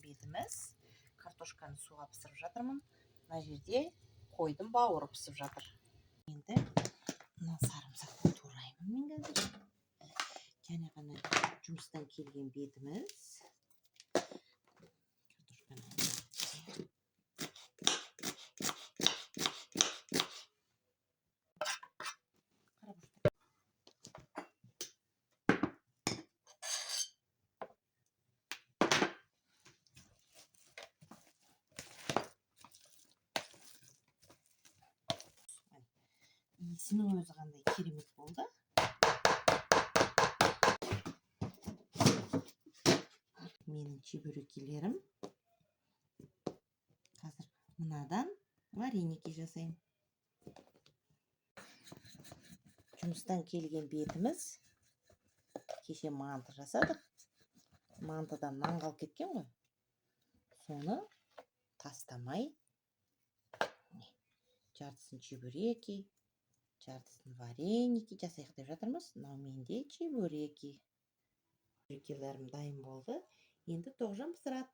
бетіміз. Картошканы суға пісіріп жатырмын. Мына жерде қойдың бауыры пісіп жатыр. Енді мына сарымсақты тураймын мен қазір. Және ғана жұмыстан келген бетіміз. Иісінің өзі қандай керемет болды. Менің чебурекилерім. Қазір мынадан вареники жасаймын. Жұмыстан келген бетіміз. Кеше манты жасадық. Мантыдан маңғал кеткен ғой. Соны тастамай жартысын чебуреки, жартысын вареники жасайық деп жатырмыз. Мынау менде чебуреки. Чебурекилерім дайын болды. Енді Тоғжан пісіреді.